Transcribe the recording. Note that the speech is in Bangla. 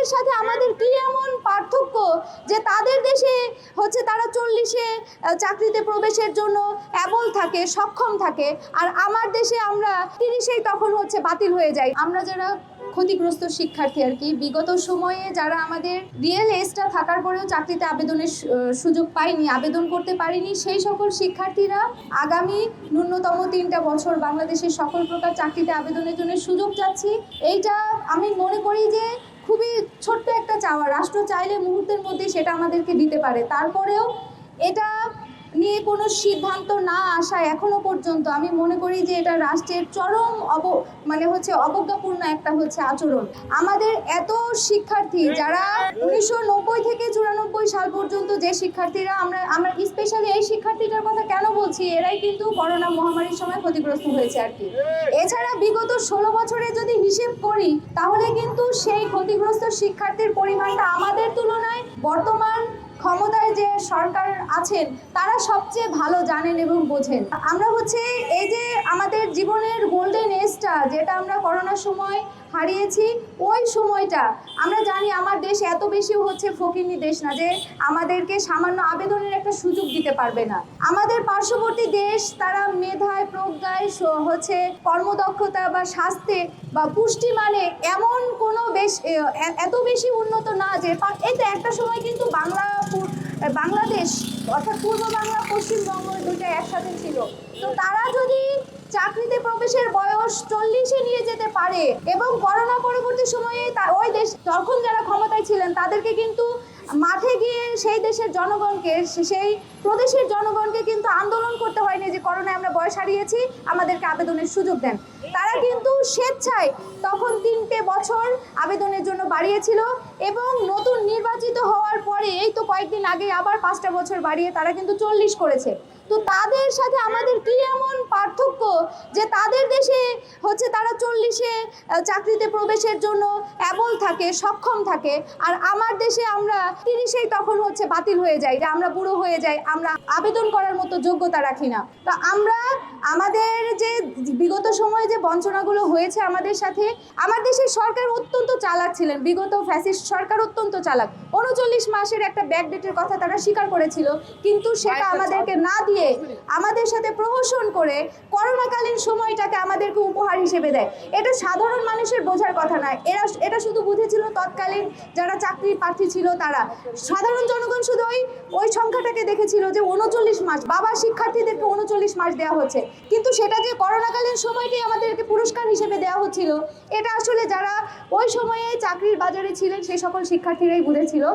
তাদের সাথে আমাদের কি এমন পার্থক্য যে তাদের দেশে হচ্ছে তারা 40-এ চাকরিতে প্রবেশের জন্য অ্যাবল থাকে, সক্ষম থাকে, আর আমার দেশে আমরা 30-এই তখন হচ্ছে বাতিল হয়ে যাই। আমরা যারা ক্ষতিগ্রস্ত শিক্ষার্থী আর কি, বিগত সময়ে যারা আমাদের রিয়েল এজটা থাকার পরেও চাকরিতে আবেদনের সুযোগ পাইনি, আবেদন করতে পারিনি, সেই সকল শিক্ষার্থীরা আগামী ন্যূনতম 3টা বছর বাংলাদেশের সকল প্রকার চাকরিতে আবেদনের জন্য সুযোগ চাচ্ছি। এইটা আমি মনে করি যে খুবই ছোট্ট একটা চাওয়া, রাষ্ট্র চাইলে মুহূর্তের মধ্যে সেটা আমাদেরকে দিতে পারে। তারপরেও এটা নিয়ে কোনো সিদ্ধান্ত না আসা এখনো পর্যন্ত আমি মনে করি যে এটা রাষ্ট্রের চরম অবজ্ঞাপূর্ণ একটা আচরণ। আমাদের এত শিক্ষার্থী যারা 1990 থেকে 94 সাল পর্যন্ত যে শিক্ষার্থীরা আমরা স্পেশালি এই শিক্ষার্থীটার কথা কেন বলছি, এরাই কিন্তু করোনা মহামারীর সময় ক্ষতিগ্রস্ত হয়েছে আর কি। এছাড়া বিগত 16 বছরে যদি হিসেব করি তাহলে কিন্তু সেই ক্ষতিগ্রস্ত শিক্ষার্থীর পরিমাণটা আমাদের তুলনায় বর্তমান ক্ষমতায় যে সরকার আছেন তারা সবচেয়ে ভালো জানেন এবং বোঝেন। আমরা এই যে আমাদের জীবনের গোল্ডেন এজটা যেটা আমরা করোনার সময় হারিয়েছি, ওই সময়টা আমরা জানি আমার দেশ এত বেশি ফকিন্নি দেশ না যে আমাদেরকে সামান্য আবেদনের একটা সুযোগ দিতে পারবে না। আমাদের পার্শ্ববর্তী দেশ তারা মেধায়, প্রজ্ঞায়, কর্মদক্ষতা বা স্বাস্থ্যে বা পুষ্টি মানে এমন কোনো এত বেশি উন্নত না যে এই তো একটা সময় কিন্তু বাংলাদেশ অর্থাৎ পূর্ব বাংলা, পশ্চিমবঙ্গ দুটো একসাথে ছিল। তো তারা যদি চাকরিতে প্রবেশের বয়স 40-এ নিয়ে যেতে পারে এবং করোনা পরবর্তী সময়ে ওই দেশ তখন যারা ক্ষমতায় ছিলেন তাদেরকে কিন্তু মাঠে গিয়ে সেই দেশের জনগণকে, সেই প্রদেশের জনগণকে কিন্তু আন্দোলন করতে হয়নি যে করোনায় আমরা বয়স হারিয়েছি, আমাদেরকে আবেদনের সুযোগ দেন। তারা কিন্তু স্বেচ্ছায় তখন 3টে বছর আবেদনের জন্য বাড়িয়েছিল এবং নতুন নির্বাচিত হওয়ার পরে এই তো কয়েকদিন আগে আবার 5টা বছর বাড়িয়ে তারা কিন্তু 40 করেছে। তো তাদের সাথে আমাদের কি এমন পার্থক্য যে তাদের দেশে তারা 40-এ চাকরিতে প্রবেশের জন্য অ্যাবল থাকে, সক্ষম থাকে, আর আমার দেশে আমরা 30-এই তখন বাতিল হয়ে যাই, যে আমরা বুড়ো হয়ে যাই, আমরা আবেদন করার মতো যোগ্যতা রাখি না। তো আমরা আমাদের যে বিগত সময়ে যে বঞ্চনাগুলো হয়েছে আমাদের সাথে, আমার দেশের সরকার অত্যন্ত চালাক ছিলেন, বিগত ফ্যাসিস্ট সরকার অত্যন্ত চালাক। 39 মাসের একটা ব্যাকডেটের কথা তারা স্বীকার করেছিল, কিন্তু সেটা আমাদেরকে না দিয়ে আমাদের সাথে প্রহসন করে করোনাকালীন সময়টাকে আমাদেরকে উপহার হিসেবে দেয়। এটা সাধারণ মানুষের বোঝার কথা নয়। এটা শুধু বুঝেছিল তৎকালীন যারা চাকরি প্রার্থী ছিল তারা। সাধারণ জনগণ শুধু ওই সংখ্যাটাকে দেখেছিল যে 39 মাস, বাবা শিক্ষার্থীদেরকে 39 মাস দেওয়া হচ্ছে, কিন্তু সেটা যে করোনাকালীন সময়টাই আমাদেরকে পুরস্কার হিসেবে দেওয়া হচ্ছিল, এটা আসলে যারা ওই সময়ে চাকরির বাজারে ছিলেন সেই সকল শিক্ষার্থীরাই বুঝেছিল।